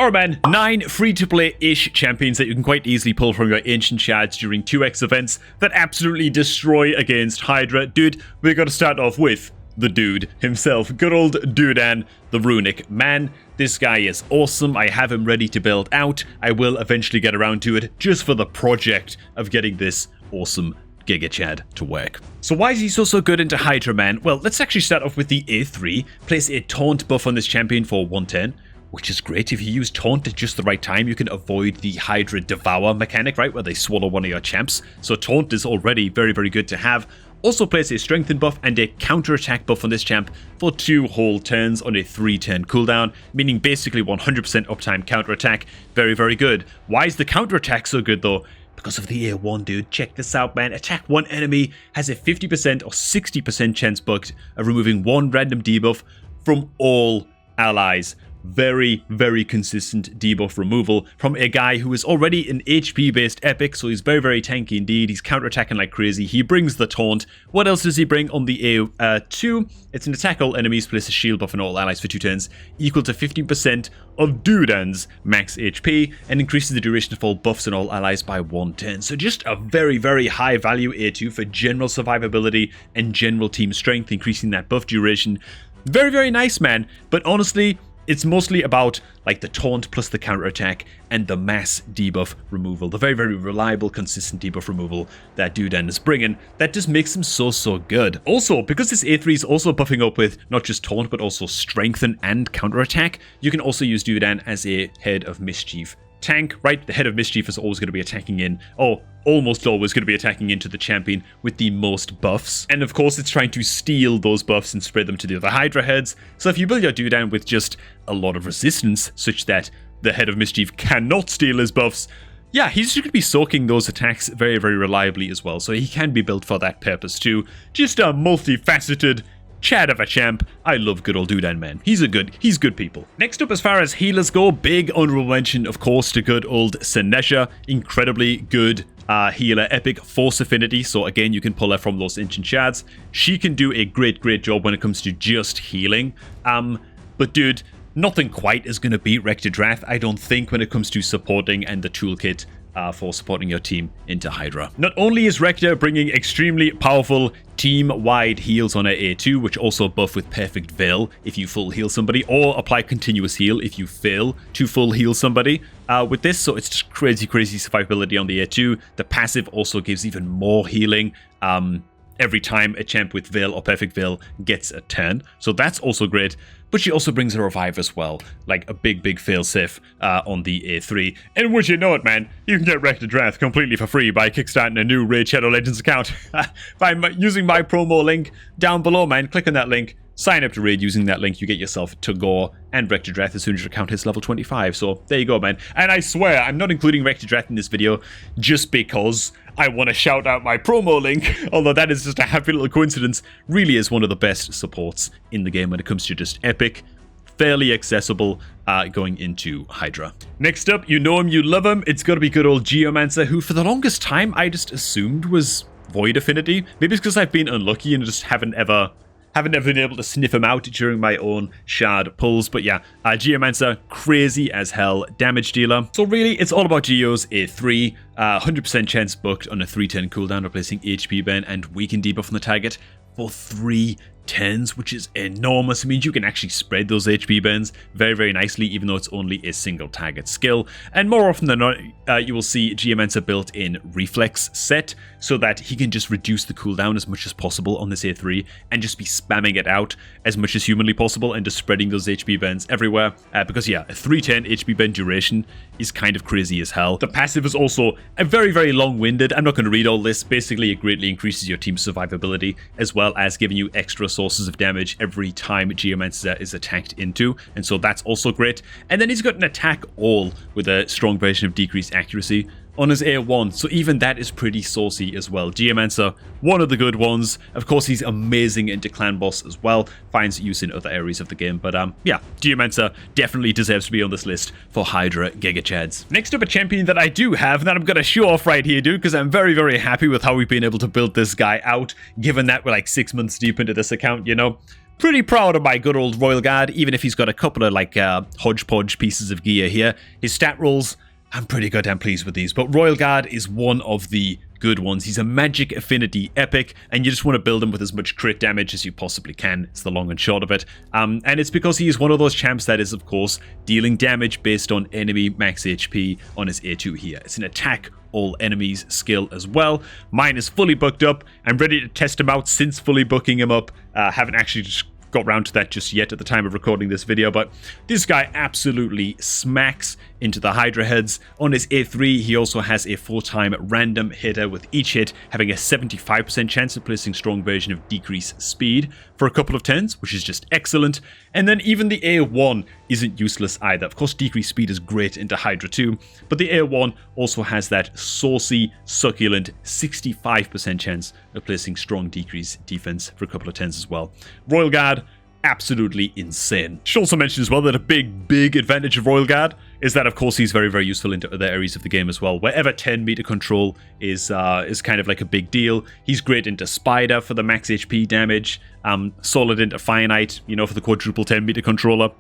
are, man, 9 free-to-play-ish champions that you can quite easily pull from your ancient shards during 2x events that absolutely destroy against Hydra. Dude, we're going to start off with the dude himself. Good old Dudan, the Runic Man. This guy is awesome. I have him ready to build out. I will eventually get around to it just for the project of getting this awesome Giga Chad to work. So why is he so good into Hydra, man? Well, let's actually start off with the A3. Place a taunt buff on this champion for 110. Which is great. If you use taunt at just the right time, you can avoid the Hydra Devour mechanic, right? Where they swallow one of your champs. So taunt is already very good to have. Also place a strengthen buff and a counter-attack buff on this champ for 2 whole turns on a 3-turn cooldown, meaning basically 100% uptime counter-attack. Very good. Why is the counter-attack so good though? Because of the A1, dude. Check this out, man. Attack one enemy has a 50% or 60% chance bugged of removing 1 random debuff from all allies. Very consistent debuff removal from a guy who is already an HP based epic, so he's very tanky indeed. He's counterattacking like crazy. He brings the taunt. What else does he bring on the A2? It's an attack all enemies, place a shield buff on all allies for 2 turns, equal to 15% of Dudan's max HP, and increases the duration of all buffs on all allies by 1 turn. So just a very high value A2 for general survivability and general team strength, increasing that buff duration. Very nice, man. But honestly, it's mostly about like the taunt plus the counterattack and the mass debuff removal. The very reliable, consistent debuff removal that Dudan is bringing. That just makes him so good. Also, because this A3 is also buffing up with not just taunt, but also strengthen and counterattack, you can also use Dudan as a Head of Mischief tank, right? The Head of Mischief is always going to be attacking in, or almost always going to be attacking into the champion with the most buffs. And of course, it's trying to steal those buffs and spread them to the other Hydra heads. So if you build your Dudan with just a lot of resistance, such that the Head of Mischief cannot steal his buffs, yeah, he's just going to be soaking those attacks very reliably as well. So he can be built for that purpose too. Just a multifaceted Chad of a champ. I love good old Dudan, man. He's good people. Next up, as far as healers go, big honorable mention, of course, to good old Sinesha. Incredibly good healer, epic force affinity. So again, you can pull her from those ancient shards. She can do a great job when it comes to just healing. But dude, nothing quite is going to beat Rector Drath, I don't think, when it comes to supporting and the toolkit for supporting your team into Hydra. Not only is Rector bringing extremely powerful team-wide heals on her A2, which also buff with Perfect Veil if you full heal somebody, or apply continuous heal if you fail to full heal somebody with this, so it's just crazy survivability on the A2. The passive also gives even more healing every time a champ with Veil or Perfect Veil gets a turn, so that's also great. But she also brings a revive as well, like a big fail-safe on the A3. And would you know it, man, you can get Rector Drath completely for free by kickstarting a new Raid Shadow Legends account by using my promo link down below, man. Click on that link, sign up to Raid using that link, you get yourself Tagore and Rector Drath as soon as your account hits level 25. So there you go, man. And I swear, I'm not including Rector Drath in this video just because I want to shout out my promo link, although that is just a happy little coincidence. Really is one of the best supports in the game when it comes to just epic, fairly accessible going into Hydra. Next up, you know him, you love him. It's got to be good old Geomancer, who for the longest time I just assumed was Void Affinity. Maybe it's because I've been unlucky and just haven't ever been able to sniff him out during my own shard pulls. But yeah, Geomancer, crazy as hell damage dealer. So really, it's all about Geo's A3. 100% chance booked on a 3-turn cooldown, replacing HP burn and weaken debuff on the target for 3 turns, which is enormous. It means you can actually spread those HP burns very nicely, even though it's only a single target skill. And more often than not, you will see Geomancer built in Reflex set, so that he can just reduce the cooldown as much as possible on this A3 and just be spamming it out as much as humanly possible and just spreading those HP burns everywhere. Because yeah, a 310 HP burn duration is kind of crazy as hell. The passive is also a very long-winded. I'm not going to read all this. Basically, it greatly increases your team's survivability, as well as giving you extra sources of damage every time Geomancer is attacked into, and so that's also great. And then he's got an attack all with a strong version of decreased accuracy on his A1, so even that is pretty saucy as well. Geomancer, one of the good ones. Of course, he's amazing into Clan Boss as well, finds use in other areas of the game, but yeah, Geomancer definitely deserves to be on this list for Hydra Giga Chads. Next up, a champion that I do have, that I'm gonna show off right here, dude, because I'm very happy with how we've been able to build this guy out, given that we're like 6 months deep into this account, you know. Pretty proud of my good old Royal Guard, even if he's got a couple of like hodgepodge pieces of gear here. His stat rolls, I'm pretty goddamn pleased with these, but Royal Guard is one of the good ones. He's a magic affinity epic, and you just want to build him with as much crit damage as you possibly can. It's the long and short of it. And it's because he is one of those champs that is, of course, dealing damage based on enemy max HP on his A2 here. It's an attack all enemies skill as well. Mine is fully booked up. I'm ready to test him out since fully booking him up. Haven't actually just got round to that just yet at the time of recording this video, but this guy absolutely smacks into the Hydra heads. On his A3, he also has a 4-time random hitter, with each hit having a 75% chance of placing strong version of decrease speed for a couple of turns, which is just excellent. And then even the A1 isn't useless either. Of course, decrease speed is great into Hydra too, but the A1 also has that saucy, succulent 65% chance of placing strong decrease defense for a couple of turns as well. Royal Guard, absolutely insane. Should also mention as well that a big advantage of Royal Guard is that, of course, he's very, very useful into other areas of the game as well. Wherever 10 meter control is kind of like a big deal. He's great into Spider for the max HP damage. Solid into Finite, you know, for the quadruple 10 meter controller.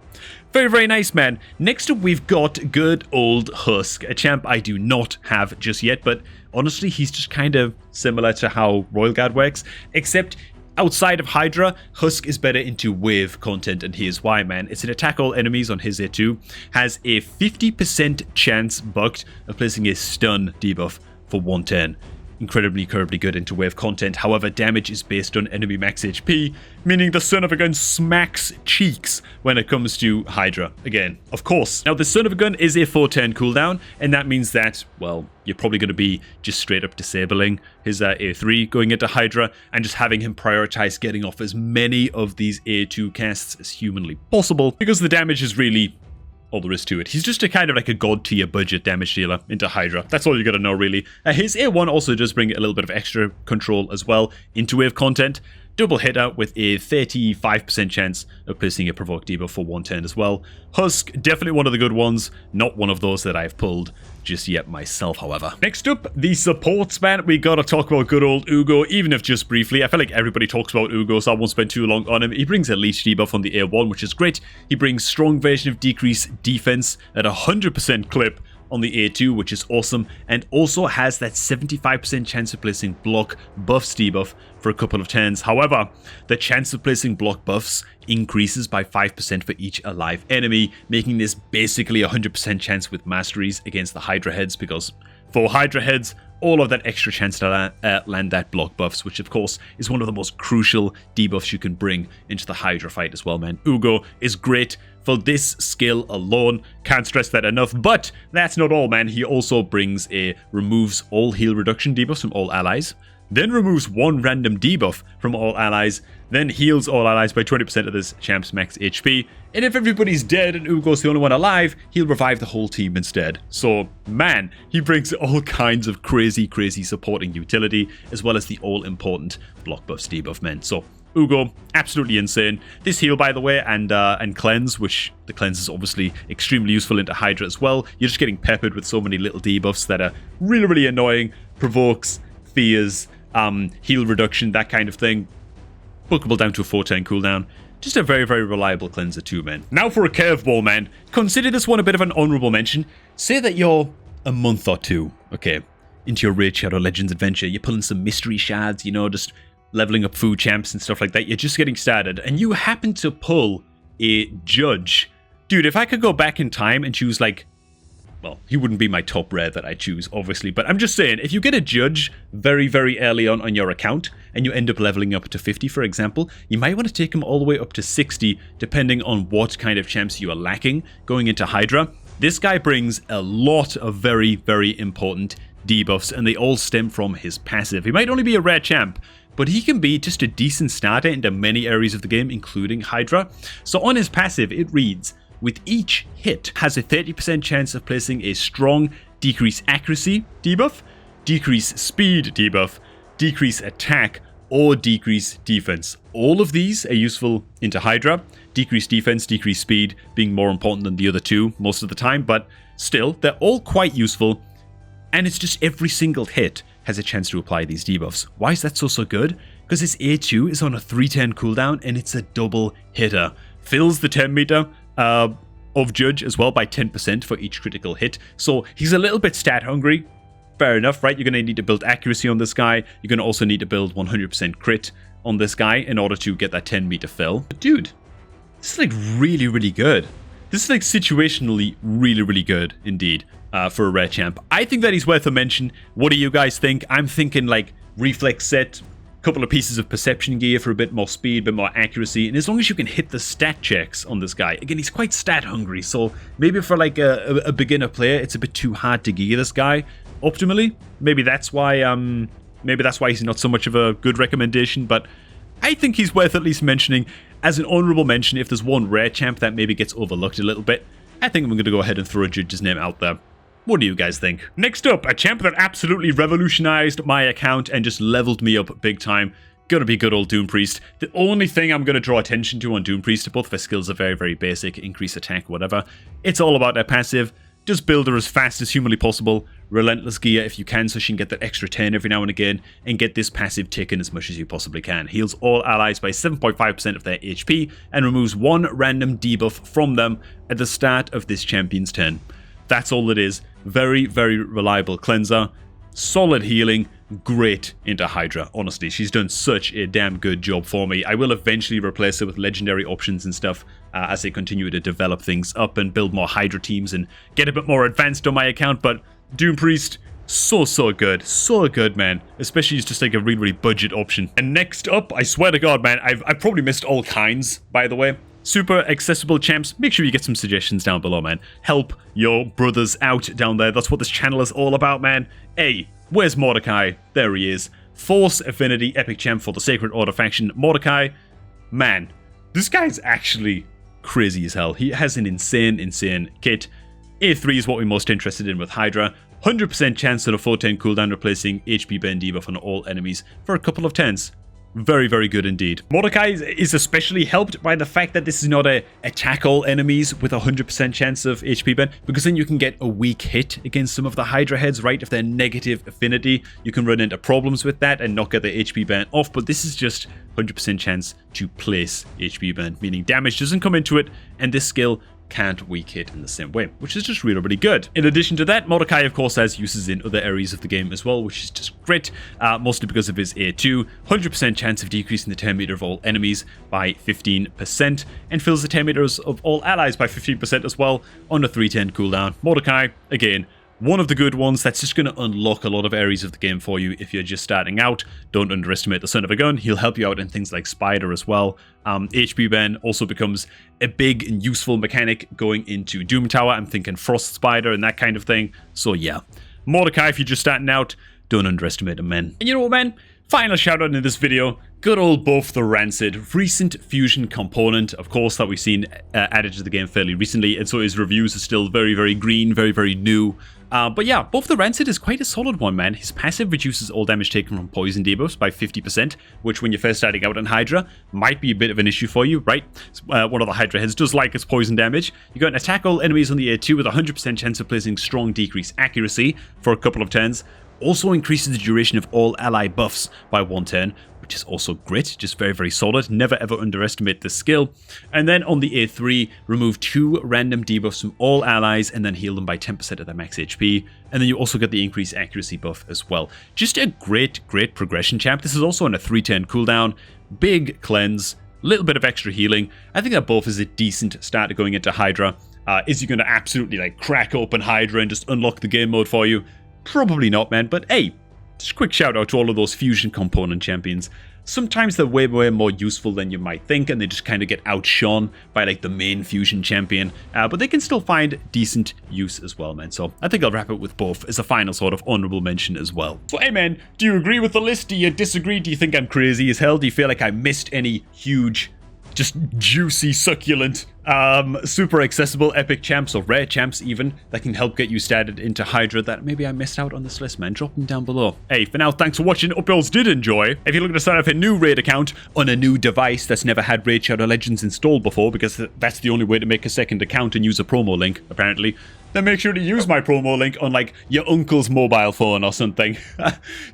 Very, very nice, man. Next up, we've got good old Husk, a champ I do not have just yet, but honestly, he's just kind of similar to how Royal Guard works, except outside of Hydra, Husk is better into wave content, and here's why, man. It's an attack all enemies on his A2, has a 50% chance bugged of placing a stun debuff for 1 turn. Incredibly good into wave content. However, damage is based on enemy max HP, meaning the son of a gun smacks cheeks when it comes to Hydra. Again, of course. Now, the son of a gun is a 4-turn cooldown, and that means that, well, you're probably going to be just straight up disabling his A3 going into Hydra and just having him prioritize getting off as many of these A2 casts as humanly possible, because the damage is really all there is to it. He's just a kind of like a god tier budget damage dealer into Hydra. That's all you gotta know, really. His A1 also does bring a little bit of extra control as well into wave content. Double hitter with a 35% chance of placing a provoke debuff for 1 turn as well. Husk, definitely one of the good ones. Not one of those that I've pulled just yet myself, however. Next up, the supports, man. We gotta talk about good old Ugo, even if just briefly. I feel like everybody talks about Ugo, so I won't spend too long on him. He brings a leech debuff on the A1, which is great. He brings strong version of decrease defense at 100% clip on the A2, which is awesome, and also has that 75% chance of placing block buffs debuff for a couple of turns. However, the chance of placing block buffs increases by 5% for each alive enemy, making this basically 100% chance with masteries against the Hydra heads, because for Hydra heads, all of that extra chance to land that block buffs, which of course is one of the most crucial debuffs you can bring into the Hydra fight as well, man. Ugo is great for this skill alone. Can't stress that enough, but that's not all, man. He also brings removes all heal reduction debuffs from all allies, then removes 1 random debuff from all allies, then heals all allies by 20% of this champ's max HP, and if everybody's dead and Ugo's the only one alive, he'll revive the whole team instead. So, man, he brings all kinds of crazy supporting utility, as well as the all-important block buffs debuff, man. So, Ugo, absolutely insane. This heal, by the way, and cleanse, which the cleanse is obviously extremely useful into Hydra as well. You're just getting peppered with so many little debuffs that are really annoying. Provokes, fears, heal reduction, that kind of thing. Bookable down to a 4-turn cooldown. Just a very reliable cleanser too, man. Now for a curveball, man. Consider this one a bit of an honorable mention. Say that you're a month or two, okay, into your Raid Shadow Legends adventure. You're pulling some mystery shards, you know, just leveling up food champs and stuff like that. You're just getting started, and you happen to pull a judge. Dude, if I could go back in time and choose, like, well, he wouldn't be my top rare that I choose, obviously, but I'm just saying, if you get a judge very early on your account, and you end up leveling up to 50, for example, you might want to take him all the way up to 60, depending on what kind of champs you are lacking going into Hydra. This guy brings a lot of very important debuffs, and they all stem from his passive. He might only be a rare champ, but he can be just a decent starter into many areas of the game, including Hydra. So on his passive, it reads, with each hit, has a 30% chance of placing a strong decrease accuracy debuff, decrease speed debuff, decrease attack, or decrease defense. All of these are useful into Hydra. Decrease defense, decrease speed being more important than the other two most of the time, but still, they're all quite useful, and it's just every single hit has a chance to apply these debuffs. Why is that so good? because his A2 is on a 310 cooldown and it's a double hitter. Fills the 10 meter of Judge as well by 10% for each critical hit. So he's a little bit stat hungry. Fair enough, right? You're going to need to build accuracy on this guy. You're going to also need to build 100% crit on this guy in order to get that 10 meter fill. But dude, this is like really, really good. This is like situationally really, really good indeed for a rare champ. I think that he's worth a mention. What do you guys think? I'm thinking like reflex set, couple of pieces of perception gear for a bit more speed, a bit more accuracy, and as long as you can hit the stat checks on this guy. Again, he's quite stat hungry, so maybe for like a beginner player, it's a bit too hard to gear this guy optimally. Maybe that's why he's not so much of a good recommendation, but I think he's worth at least mentioning as an honorable mention. If there's one rare champ that maybe gets overlooked a little bit, I think I'm going to go ahead and throw a Judge's name out there. What do you guys think? Next up, a champ that absolutely revolutionized my account and just leveled me up big time. Gonna be good old Doom Priest. The only thing I'm gonna draw attention to on Doom Priest, both of their skills are very, very basic, increase attack, whatever. It's all about their passive. Just build her as fast as humanly possible. Relentless gear if you can, so she can get that extra 10 every now and again, and get this passive ticking as much as you possibly can. Heals all allies by 7.5% of their HP, and removes one random debuff from them at the start of this champion's turn. That's all it is. Very, very reliable cleanser. Solid healing. Great into Hydra. Honestly, she's done such a damn good job for me. I will eventually replace her with legendary options and stuff as they continue to develop things up and build more Hydra teams and get a bit more advanced on my account. But Doom Priest, so good. So good, man. Especially as just like a really, really budget option. And next up, I swear to God, man, I've probably missed all kinds, by the way. Super accessible champs. Make sure you get some suggestions down below, man. Help your brothers out down there. That's what this channel is all about, man. Hey, where's Mordecai? There he is. Force Affinity Epic Champ for the Sacred Order faction. Mordecai, man, this guy's actually crazy as hell. He has an insane kit. A3 is what we're most interested in with Hydra. 100% chance at a 410 cooldown, replacing HP burn debuff on all enemies for a couple of turns. Very, very good indeed. Mordecai is especially helped by the fact that this is not a attack all enemies with a 100% chance of HP burn, because then you can get a weak hit against some of the Hydra heads, right? If they're negative affinity, you can run into problems with that and not get the HP burn off, but this is just 100% chance to place HP burn, meaning damage doesn't come into it, and this skill can't weak hit in the same way, which is just really, really good. In addition to that, Mordecai, of course, has uses in other areas of the game as well, which is just great, mostly because of his A2, 100% chance of decreasing the 10 meter of all enemies by 15%, and fills the 10 meters of all allies by 15% as well on a 310 cooldown. Mordecai, again, one of the good ones that's just going to unlock a lot of areas of the game for you if you're just starting out. Don't underestimate the son of a gun. He'll help you out in things like Spider as well. HP burn also becomes a big and useful mechanic going into Doom Tower. I'm thinking Frost Spider and that kind of thing. So yeah, Mordecai, if you're just starting out, don't underestimate him, man. And you know what, man? Final shout out in this video. Good old Buff the Rancid, recent fusion component, of course, that we've seen added to the game fairly recently, and so his reviews are still very, very green, very, very new. But yeah, Buff the Rancid is quite a solid one, man. His passive reduces all damage taken from poison debuffs by 50%, which when you're first starting out on Hydra, might be a bit of an issue for you, right? One of the Hydra heads does like its poison damage. You got an attack all enemies on the A2 with a 100% chance of placing strong decrease accuracy for a couple of turns. Also increases the duration of all ally buffs by 1 turn, which is also great, just very, very solid. Never ever underestimate this skill. And then on the A3, remove 2 random debuffs from all allies and then heal them by 10% of their max HP. And then you also get the increased accuracy buff as well. Just a great, great progression champ. This is also on a 310 cooldown, big cleanse, little bit of extra healing. I think that buff is a decent start to going into Hydra. Is he going to absolutely like crack open Hydra and just unlock the game mode for you? Probably not, man, but hey, just a quick shout out to all of those fusion component champions. Sometimes they're way, way more useful than you might think, and they just kind of get outshone by like the main fusion champion, but they can still find decent use as well, man. So I think I'll wrap it with both as a final sort of honorable mention as well. So hey man, do you agree with the list? Do you disagree? Do you think I'm crazy as hell? Do you feel like I missed any huge, just juicy, succulent, super accessible epic champs or rare champs even that can help get you started into Hydra that maybe I missed out on this list, man? Drop them down below. Hey, for now, thanks for watching. Hope you all did enjoy. If you're looking to start up a new raid account on a new device that's never had Raid Shadow Legends installed before, because that's the only way to make a second account and use a promo link, apparently, then make sure to use my promo link on like your uncle's mobile phone or something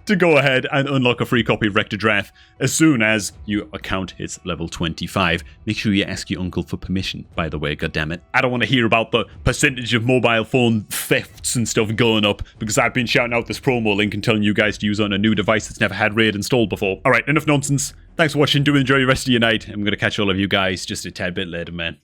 to go ahead and unlock a free copy of Rector Drath as soon as your account hits level 25. Make sure you ask your uncle for permission, by the way, goddammit. I don't want to hear about the percentage of mobile phone thefts and stuff going up because I've been shouting out this promo link and telling you guys to use on a new device that's never had RAID installed before. Alright, enough nonsense. Thanks for watching. Do enjoy the rest of your night. I'm going to catch all of you guys just a tad bit later, man.